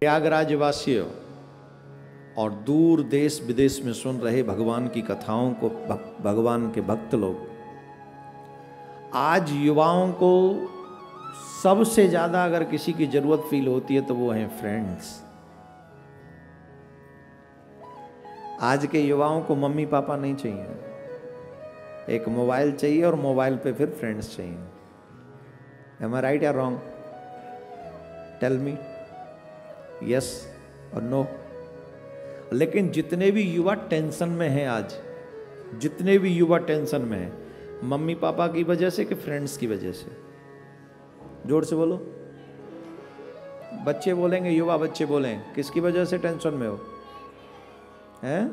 प्रयागराज वासियों और दूर देश विदेश में सुन रहे भगवान की कथाओं को भगवान के भक्त लोग, आज युवाओं को सबसे ज्यादा अगर किसी की जरूरत फील होती है तो वो हैं फ्रेंड्स। आज के युवाओं को मम्मी पापा नहीं चाहिए, एक मोबाइल चाहिए और मोबाइल पे फिर फ्रेंड्स चाहिए। Am I right or wrong? Tell me yes or no। लेकिन जितने भी युवा टेंशन में हैं आज, जितने भी युवा टेंशन में हैं, मम्मी पापा की वजह से कि फ्रेंड्स की वजह से? जोर से बोलो। बच्चे बोलेंगे, युवा बच्चे बोलें, किसकी वजह से टेंशन में हो? हैं?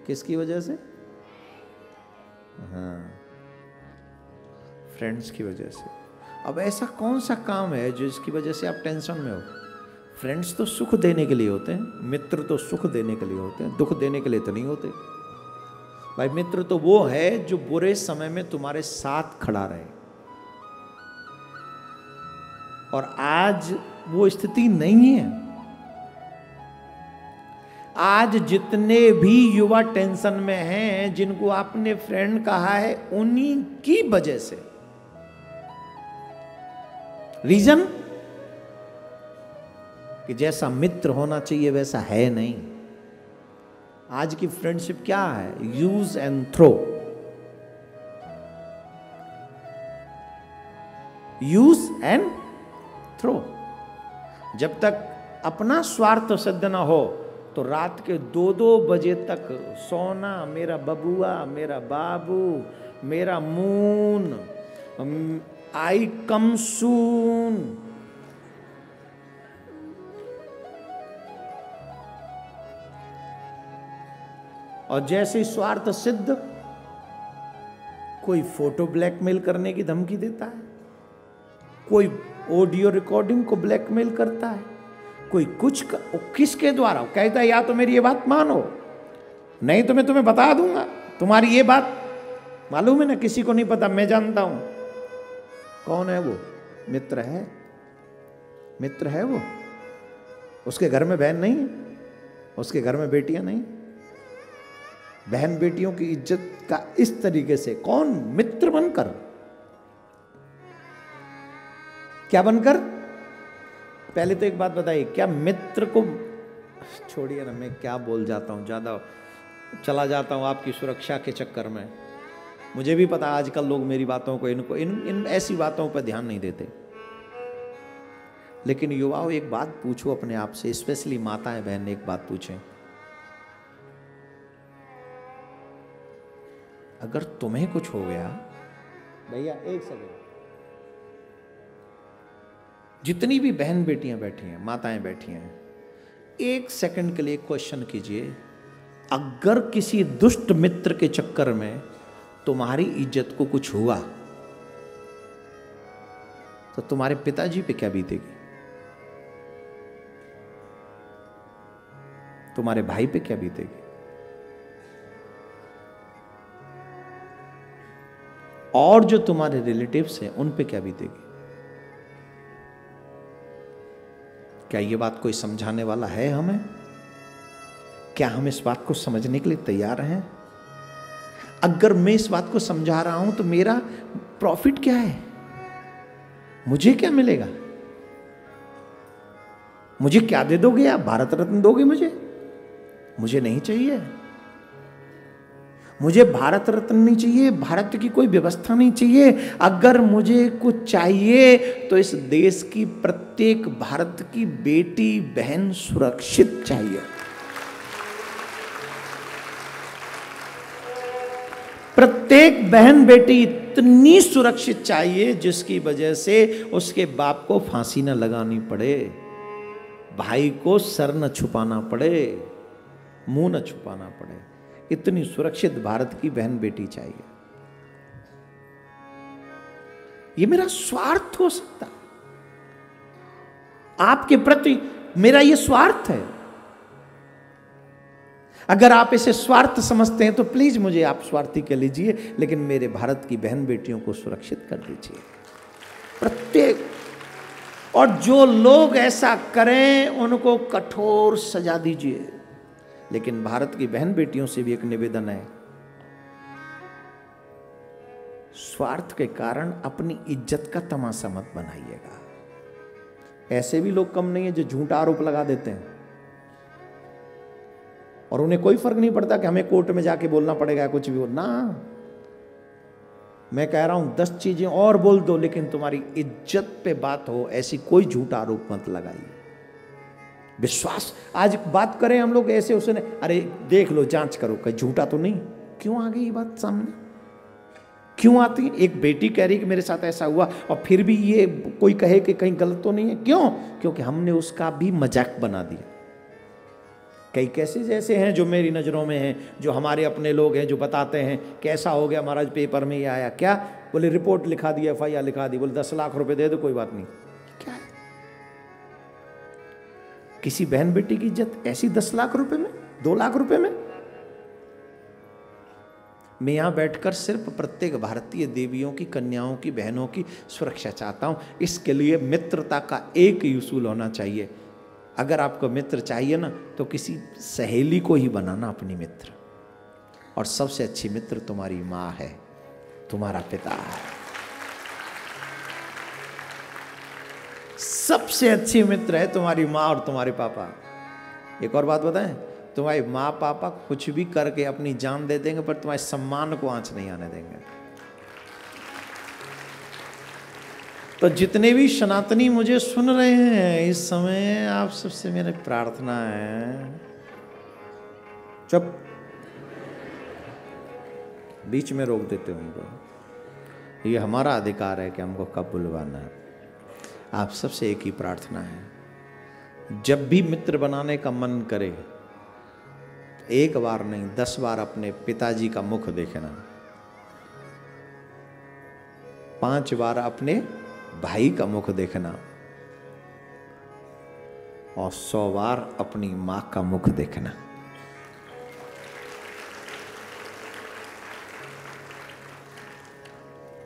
किसकी वजह से? हाँ, फ्रेंड्स की वजह से। अब ऐसा कौन सा काम है जिसकी वजह से आप टेंशन में हो? फ्रेंड्स तो सुख देने के लिए होते हैं, मित्र तो सुख देने के लिए होते हैं, दुख देने के लिए तो नहीं होते भाई। मित्र तो वो है जो बुरे समय में तुम्हारे साथ खड़ा रहे, और आज वो स्थिति नहीं है। आज जितने भी युवा टेंशन में हैं, जिनको आपने फ्रेंड कहा है, उन्हीं की वजह से। रीजन कि जैसा मित्र होना चाहिए वैसा है नहीं। आज की फ्रेंडशिप क्या है? Use and throw. Use and throw. जब तक अपना स्वार्थ सिद्ध ना हो तो रात के 2-2 बजे तक सोना, मेरा बबुआ, मेरा बाबू, मेरा मून, आई कम सून। और जैसे ही स्वार्थ सिद्ध, कोई फोटो ब्लैकमेल करने की धमकी देता है, कोई ऑडियो रिकॉर्डिंग को ब्लैकमेल करता है, कोई कुछ किसके द्वारा कहता है, या तो मेरी ये बात मानो, नहीं तो मैं तुम्हें बता दूंगा। तुम्हारी ये बात मालूम है ना, किसी को नहीं पता, मैं जानता हूं। कौन है वो? मित्र है, मित्र है वो। उसके घर में बहन नहीं है, उसके घर में बेटियां नहीं। बहन बेटियों की इज्जत का इस तरीके से कौन? मित्र बनकर। क्या बनकर? पहले तो एक बात बताइए, क्या मित्र को, छोड़िए ना, मैं क्या बोल जाता हूं, ज्यादा चला जाता हूं आपकी सुरक्षा के चक्कर में। मुझे भी पता आजकल लोग मेरी बातों को, इनको इन ऐसी बातों पर ध्यान नहीं देते। लेकिन युवाओं, एक बात पूछो अपने आप से, स्पेशली माताएं बहन, एक बात पूछें, अगर तुम्हें कुछ हो गया, भैया एक सेकंड, जितनी भी बहन बेटियां बैठी हैं, माताएं बैठी हैं, एक सेकंड के लिए क्वेश्चन कीजिए, अगर किसी दुष्ट मित्र के चक्कर में तुम्हारी इज्जत को कुछ हुआ तो तुम्हारे पिताजी पे क्या बीतेगी? तुम्हारे भाई पे क्या बीतेगी? और जो तुम्हारे रिलेटिव्स हैं उन पे क्या बीतेगी? क्या ये बात कोई समझाने वाला है हमें? क्या हम इस बात को समझने के लिए तैयार हैं? अगर मैं इस बात को समझा रहा हूं तो मेरा प्रॉफिट क्या है? मुझे क्या मिलेगा? मुझे क्या दे दोगे आप? भारत रत्न दोगे मुझे? मुझे नहीं चाहिए। मुझे भारत रत्न नहीं चाहिए, भारत की कोई व्यवस्था नहीं चाहिए। अगर मुझे कुछ चाहिए तो इस देश की प्रत्येक भारत की बेटी बहन सुरक्षित चाहिए। प्रत्येक बहन बेटी इतनी सुरक्षित चाहिए जिसकी वजह से उसके बाप को फांसी न लगानी पड़े, भाई को सर न छुपाना पड़े, मुंह न छुपाना पड़े। इतनी सुरक्षित भारत की बहन बेटी चाहिए। ये मेरा स्वार्थ हो सकता, आपके प्रति मेरा ये स्वार्थ है। अगर आप इसे स्वार्थ समझते हैं तो प्लीज मुझे आप स्वार्थी कह लीजिए, लेकिन मेरे भारत की बहन बेटियों को सुरक्षित कर दीजिए। प्रत्येक और जो लोग ऐसा करें उनको कठोर सजा दीजिए। लेकिन भारत की बहन बेटियों से भी एक निवेदन है, स्वार्थ के कारण अपनी इज्जत का तमाशा मत बनाइएगा। ऐसे भी लोग कम नहीं है जो झूठा आरोप लगा देते हैं और उन्हें कोई फर्क नहीं पड़ता कि हमें कोर्ट में जाके बोलना पड़ेगा कुछ भी बोलना। मैं कह रहा हूं 10 चीजें और बोल दो, लेकिन तुम्हारी इज्जत पे बात हो ऐसी कोई झूठा आरोप मत लगाइए। विश्वास, आज बात करें हम लोग ऐसे, उसने अरे देख लो जांच करो कहीं झूठा तो नहीं, क्यों आ गई ये बात सामने, क्यों आती है? एक बेटी कह रही कि मेरे साथ ऐसा हुआ और फिर भी ये कोई कहे कि कहीं गलत तो नहीं है, क्यों? क्योंकि हमने उसका भी मजाक बना दिया। कई कैसे जैसे हैं जो मेरी नज़रों में हैं, जो हमारे अपने लोग हैं, जो बताते हैं कैसा हो गया महाराज पेपर में ये आया, क्या बोले रिपोर्ट लिखा दी, FIR लिखा दी, बोले 10 लाख रुपए दे दो कोई बात नहीं। क्या है किसी बहन बेटी की इज्जत ऐसी 10 लाख रुपए में, 2 लाख रुपए में? मैं यहां बैठकर सिर्फ प्रत्येक भारतीय देवियों की, कन्याओं की, बहनों की सुरक्षा चाहता हूं। इसके लिए मित्रता का एक ही उसूल होना चाहिए। अगर आपको मित्र चाहिए ना तो किसी सहेली को ही बनाना अपनी मित्र, और सबसे अच्छी मित्र तुम्हारी माँ है, तुम्हारा पिता है। सबसे अच्छी मित्र है तुम्हारी माँ और तुम्हारे पापा। एक और बात बताएं, तुम्हारे माँ पापा कुछ भी करके अपनी जान दे देंगे पर तुम्हारे सम्मान को आंच नहीं आने देंगे। तो जितने भी सनातनी मुझे सुन रहे हैं इस समय, आप सबसे मेरी प्रार्थना है, चुप, बीच में रोक देते हो उनको। ये हमारा अधिकार है कि हमको कब बुलवाना है। आप सबसे एक ही प्रार्थना है, जब भी मित्र बनाने का मन करे, एक बार नहीं 10 बार अपने पिताजी का मुख देखना, 5 बार अपने भाई का मुख देखना और 100 बार अपनी मां का मुख देखना।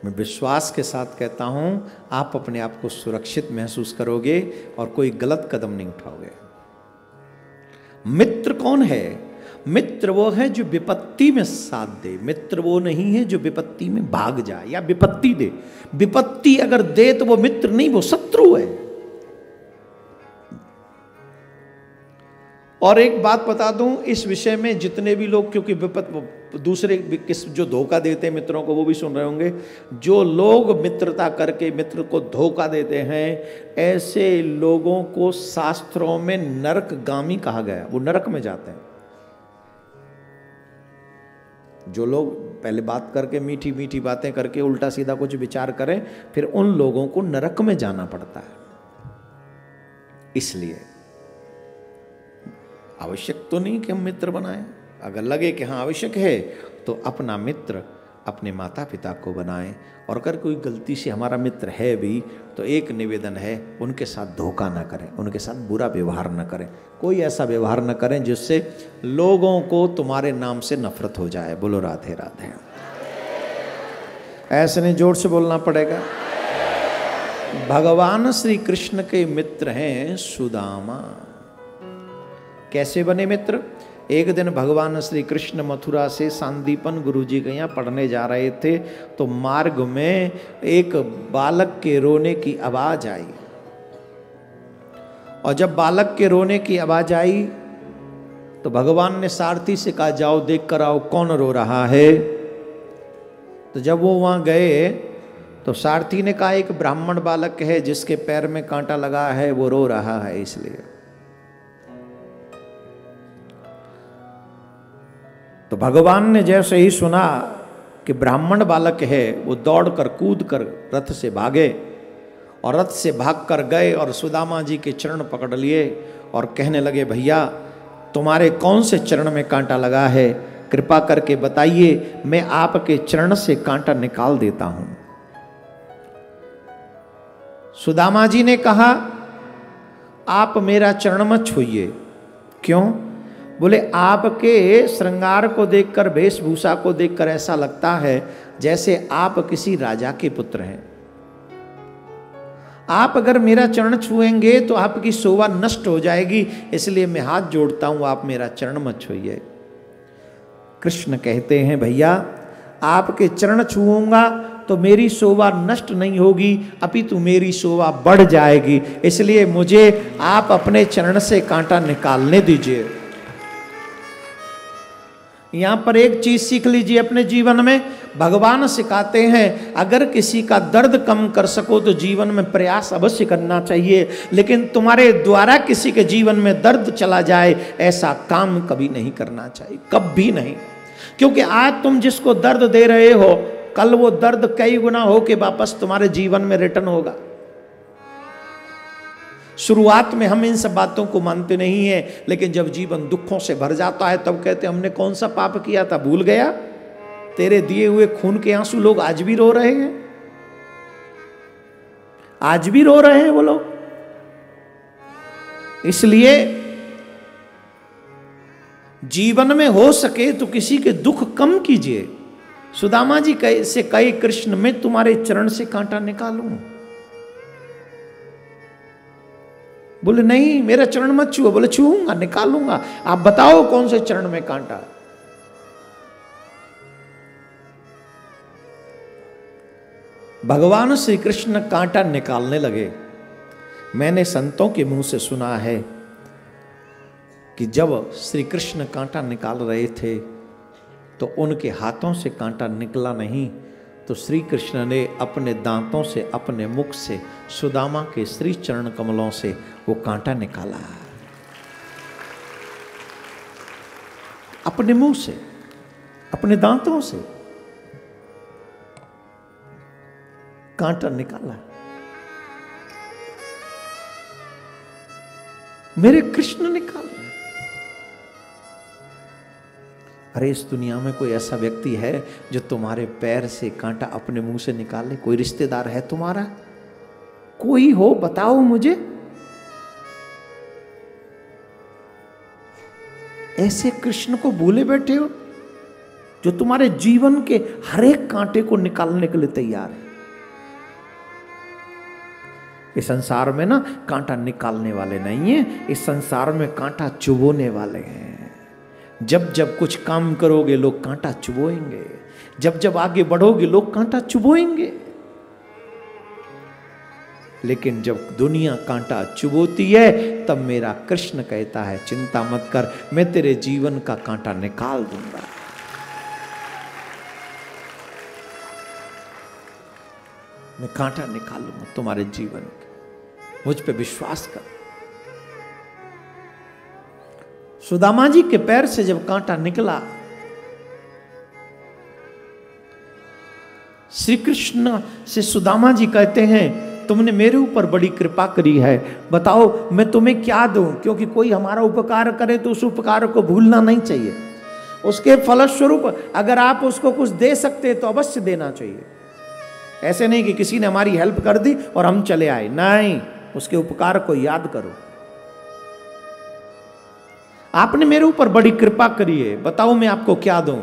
मैं विश्वास के साथ कहता हूं, आप अपने आप को सुरक्षित महसूस करोगे और कोई गलत कदम नहीं उठाओगे। मित्र कौन है? मित्र वो है जो विपत्ति में साथ दे। मित्र वो नहीं है जो विपत्ति में भाग जाए या विपत्ति दे। विपत्ति अगर दे तो वो मित्र नहीं, वो शत्रु है। और एक बात बता दूं इस विषय में, जितने भी लोग, क्योंकि दूसरे किस जो धोखा देते हैं मित्रों को वो भी सुन रहे होंगे, जो लोग मित्रता करके मित्र को धोखा देते हैं, ऐसे लोगों को शास्त्रों में नरकगामी कहा गया, वो नरक में जाते हैं। जो लोग पहले बात करके मीठी मीठी बातें करके उल्टा सीधा कुछ विचार करें, फिर उन लोगों को नरक में जाना पड़ता है। इसलिए आवश्यक तो नहीं कि हम मित्र बनाएं, अगर लगे कि हाँ आवश्यक है तो अपना मित्र अपने माता पिता को बनाएं। और अगर कोई गलती से हमारा मित्र है भी तो एक निवेदन है, उनके साथ धोखा ना करें, उनके साथ बुरा व्यवहार ना करें, कोई ऐसा व्यवहार ना करें जिससे लोगों को तुम्हारे नाम से नफरत हो जाए। बोलो राधे राधे। ऐसे नहीं, जोर से बोलना पड़ेगा। भगवान श्री कृष्ण के मित्र हैं सुदामा। कैसे बने मित्र? एक दिन भगवान श्री कृष्ण मथुरा से सांदीपन गुरुजी के यहाँ पढ़ने जा रहे थे, तो मार्ग में एक बालक के रोने की आवाज आई। और जब बालक के रोने की आवाज आई तो भगवान ने सारथी से कहा जाओ देख कर आओ कौन रो रहा है। तो जब वो वहां गए तो सारथी ने कहा एक ब्राह्मण बालक है जिसके पैर में कांटा लगा है, वो रो रहा है इसलिए। तो भगवान ने जैसे ही सुना कि ब्राह्मण बालक है, वो दौड़कर कूदकर रथ से भागे और रथ से भागकर गए और सुदामा जी के चरण पकड़ लिए और कहने लगे भैया तुम्हारे कौन से चरण में कांटा लगा है, कृपा करके बताइए, मैं आपके चरण से कांटा निकाल देता हूं। सुदामा जी ने कहा आप मेरा चरण मत छूइए। क्यों? बोले आपके श्रृंगार को देखकर, वेशभूषा को देखकर ऐसा लगता है जैसे आप किसी राजा के पुत्र हैं। आप अगर मेरा चरण छुएंगे तो आपकी शोभा नष्ट हो जाएगी, इसलिए मैं हाथ जोड़ता हूं, आप मेरा चरण मत छुइए। कृष्ण कहते हैं भैया आपके चरण छुऊंगा तो मेरी शोभा नष्ट नहीं होगी, अपितु मेरी शोभा बढ़ जाएगी, इसलिए मुझे आप अपने चरण से कांटा निकालने दीजिए। यहां पर एक चीज सीख लीजिए अपने जीवन में, भगवान सिखाते हैं अगर किसी का दर्द कम कर सको तो जीवन में प्रयास अवश्य करना चाहिए, लेकिन तुम्हारे द्वारा किसी के जीवन में दर्द चला जाए ऐसा काम कभी नहीं करना चाहिए, कभी नहीं। क्योंकि आज तुम जिसको दर्द दे रहे हो कल वो दर्द कई गुना हो के वापस तुम्हारे जीवन में रिटर्न होगा। शुरुआत में हम इन सब बातों को मानते नहीं है, लेकिन जब जीवन दुखों से भर जाता है तब कहते हमने कौन सा पाप किया था, भूल गया। तेरे दिए हुए खून के आंसू लोग आज भी रो रहे हैं, आज भी रो रहे हैं वो लोग। इसलिए जीवन में हो सके तो किसी के दुख कम कीजिए। सुदामा जी से कहे कृष्ण मैं तुम्हारे चरण से कांटा निकालूं, बोले नहीं मेरा चरण मत छुओ, बोले छूऊंगा निकालूंगा, आप बताओ कौन से चरण में कांटा। भगवान श्री कृष्ण कांटा निकालने लगे। मैंने संतों के मुंह से सुना है कि जब श्री कृष्ण कांटा निकाल रहे थे तो उनके हाथों से कांटा निकला नहीं, तो श्री कृष्ण ने अपने दांतों से अपने मुख से सुदामा के श्री चरण कमलों से वो कांटा निकाला, अपने मुंह से अपने दांतों से कांटा निकाला। मेरे कृष्ण निकाला। अरे इस दुनिया में कोई ऐसा व्यक्ति है जो तुम्हारे पैर से कांटा अपने मुंह से निकाले? कोई रिश्तेदार है तुम्हारा? कोई हो बताओ मुझे। ऐसे कृष्ण को भूले बैठे हो जो तुम्हारे जीवन के हर एक कांटे को निकालने के लिए तैयार है। इस संसार में ना कांटा निकालने वाले नहीं है, इस संसार में कांटा चुभोने वाले हैं। जब जब कुछ काम करोगे लोग कांटा चुभोएंगे, जब जब आगे बढ़ोगे लोग कांटा चुभोएंगे। लेकिन जब दुनिया कांटा चुभोती है तब मेरा कृष्ण कहता है चिंता मत कर, मैं तेरे जीवन का कांटा निकाल दूंगा। मैं कांटा निकालूंगा तुम्हारे जीवन के, मुझ पे विश्वास कर। सुदामा जी के पैर से जब कांटा निकला, श्री कृष्ण से सुदामा जी कहते हैं तुमने मेरे ऊपर बड़ी कृपा करी है, बताओ मैं तुम्हें क्या दूं। क्योंकि कोई हमारा उपकार करे तो उस उपकार को भूलना नहीं चाहिए। उसके फलस्वरूप अगर आप उसको कुछ दे सकते तो अवश्य देना चाहिए। ऐसे नहीं कि किसी ने हमारी हेल्प कर दी और हम चले आए, नहीं, उसके उपकार को याद करो। आपने मेरे ऊपर बड़ी कृपा करी है, बताओ मैं आपको क्या दूं।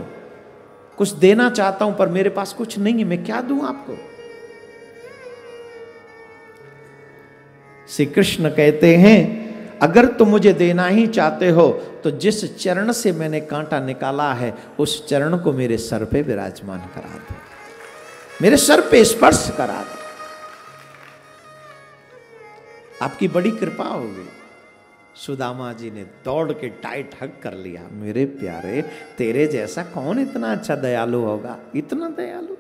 कुछ देना चाहता हूं पर मेरे पास कुछ नहीं है, मैं क्या दूं आपको। श्री कृष्ण कहते हैं अगर तुम मुझे देना ही चाहते हो तो जिस चरण से मैंने कांटा निकाला है उस चरण को मेरे सर पे विराजमान करा दो, मेरे सर पे स्पर्श करा दो, आपकी बड़ी कृपा होगी। सुदामा जी ने दौड़ के टाइट हग कर लिया। मेरे प्यारे, तेरे जैसा कौन इतना अच्छा दयालु होगा, इतना दयालु,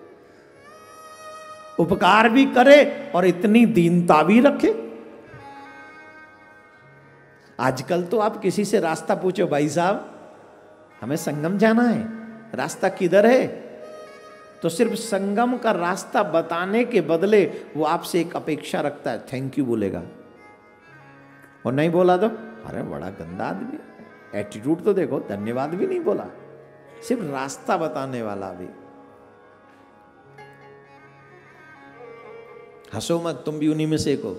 उपकार भी करे और इतनी दीनता भी रखे। आजकल तो आप किसी से रास्ता पूछो, भाई साहब हमें संगम जाना है, रास्ता किधर है, तो सिर्फ संगम का रास्ता बताने के बदले वो आपसे एक अपेक्षा रखता है, थैंक यू बोलेगा। और नहीं बोला तो अरे बड़ा गंदा आदमी, एटीट्यूड तो देखो, धन्यवाद भी नहीं बोला, सिर्फ रास्ता बताने वाला भी। हंसो मत, तुम भी उन्हीं में से एक हो।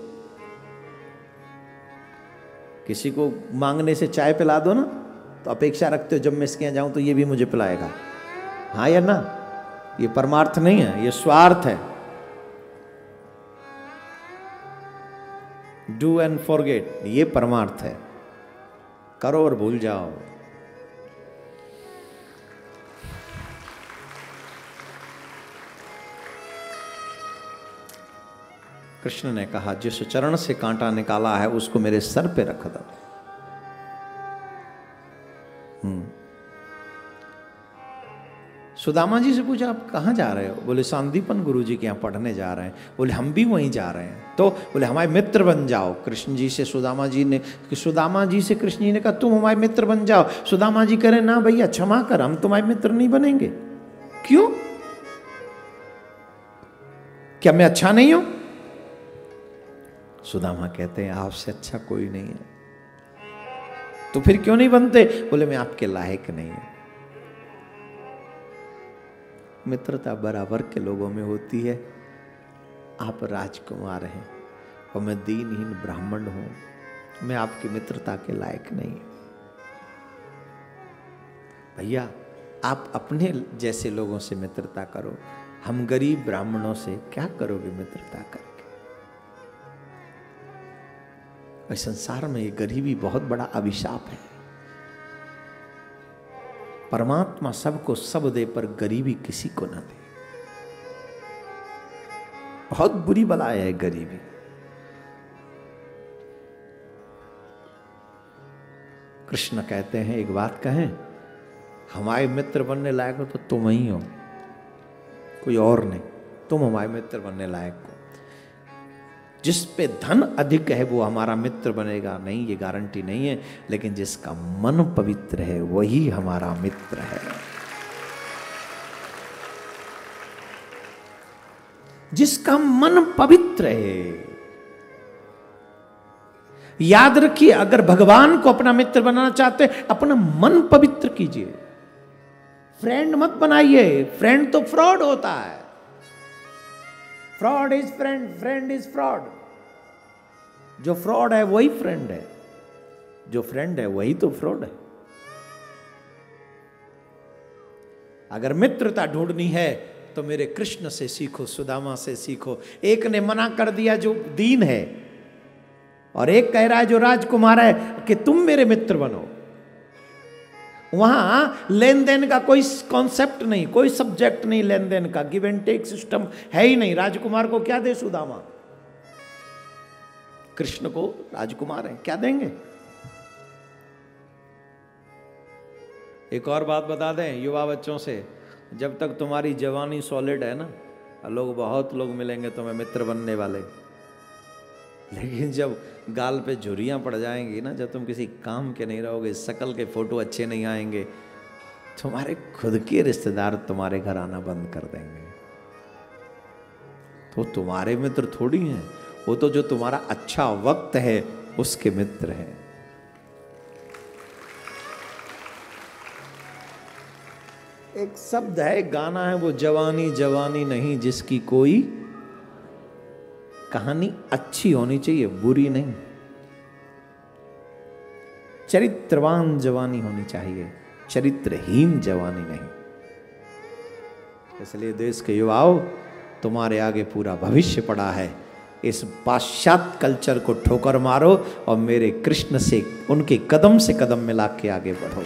किसी को मांगने से चाय पिला दो ना तो अपेक्षा रखते हो जब मैं इसके यहाँ जाऊं तो ये भी मुझे पिलाएगा, हाँ या ना। ये परमार्थ नहीं है, ये स्वार्थ है। डू एंड फॉरगेट, ये परमार्थ है। करो और भूल जाओ। कृष्ण ने कहा जिस चरण से कांटा निकाला है उसको मेरे सर पे रख दो। सुदामा जी से पूछा आप कहाँ जा रहे हो? बोले सांदीपन गुरु जी के यहाँ पढ़ने जा रहे हैं। बोले हम भी वहीं जा रहे हैं। तो बोले हमारे मित्र बन जाओ। कृष्ण जी से सुदामा जी ने, सुदामा जी से कृष्ण जी ने कहा तुम हमारे मित्र बन जाओ। सुदामा जी कह रहे ना भैया क्षमा कर, हम तुम्हारे मित्र नहीं बनेंगे। क्यों? क्या मैं अच्छा नहीं हूं? सुदामा कहते हैं आपसे अच्छा कोई नहीं है। तो फिर क्यों नहीं बनते? बोले मैं आपके लायक नहीं हूं। मित्रता बराबर के लोगों में होती है। आप राजकुमार हैं और मैं दीनहीन ब्राह्मण हूं, मैं आपकी मित्रता के लायक नहीं हूं। भैया आप अपने जैसे लोगों से मित्रता करो, हम गरीब ब्राह्मणों से क्या करोगे मित्रता करके? इस संसार में ये गरीबी बहुत बड़ा अभिशाप है। परमात्मा सबको सब दे पर गरीबी किसी को ना दे। बहुत बुरी बला है गरीबी। कृष्ण कहते हैं एक बात कहें, हमारे मित्र बनने लायक हो तो तुम ही हो, कोई और नहीं। तुम हमारे मित्र बनने लायक हो। जिस पे धन अधिक है वो हमारा मित्र बनेगा नहीं, ये गारंटी नहीं है। लेकिन जिसका मन पवित्र है वही हमारा मित्र है। जिसका मन पवित्र है। याद रखिए, अगर भगवान को अपना मित्र बनाना चाहते हैं, अपना मन पवित्र कीजिए। फ्रेंड मत बनाइए, फ्रेंड तो फ्रॉड होता है। Fraud is friend, friend is fraud. जो फ्रॉड है वही फ्रेंड है, जो फ्रेंड है वही तो फ्रॉड है। अगर मित्रता ढूंढनी है तो मेरे कृष्ण से सीखो, सुदामा से सीखो। एक ने मना कर दिया जो दीन है, और एक कह रहा है जो राजकुमार है कि तुम मेरे मित्र बनो। वहां लेन देन का कोई कॉन्सेप्ट नहीं, कोई सब्जेक्ट नहीं लेन देन का, गिव एंड टेक सिस्टम है ही नहीं। राजकुमार को क्या दे सुदामा? कृष्ण को राजकुमार है, क्या देंगे? एक और बात बता दें युवा बच्चों से, जब तक तुम्हारी जवानी सॉलिड है ना, बहुत लोग मिलेंगे तुम्हें मित्र बनने वाले। लेकिन जब गाल पे झुर्रियाँ पड़ जाएंगी ना, जब तुम किसी काम के नहीं रहोगे, शकल के फोटो अच्छे नहीं आएंगे, तुम्हारे खुद के रिश्तेदार तुम्हारे घर आना बंद कर देंगे। तो तुम्हारे मित्र थोड़ी हैं, वो तो जो तुम्हारा अच्छा वक्त है उसके मित्र हैं। एक शब्द है, गाना है, वो जवानी जवानी नहीं जिसकी कोई कहानी अच्छी होनी चाहिए, बुरी नहीं। चरित्रवान जवानी होनी चाहिए, चरित्रहीन जवानी नहीं। इसलिए देश के युवाओं, तुम्हारे आगे पूरा भविष्य पड़ा है। इस पाश्चात्य कल्चर को ठोकर मारो और मेरे कृष्ण से, उनके कदम से कदम मिला के आगे बढ़ो।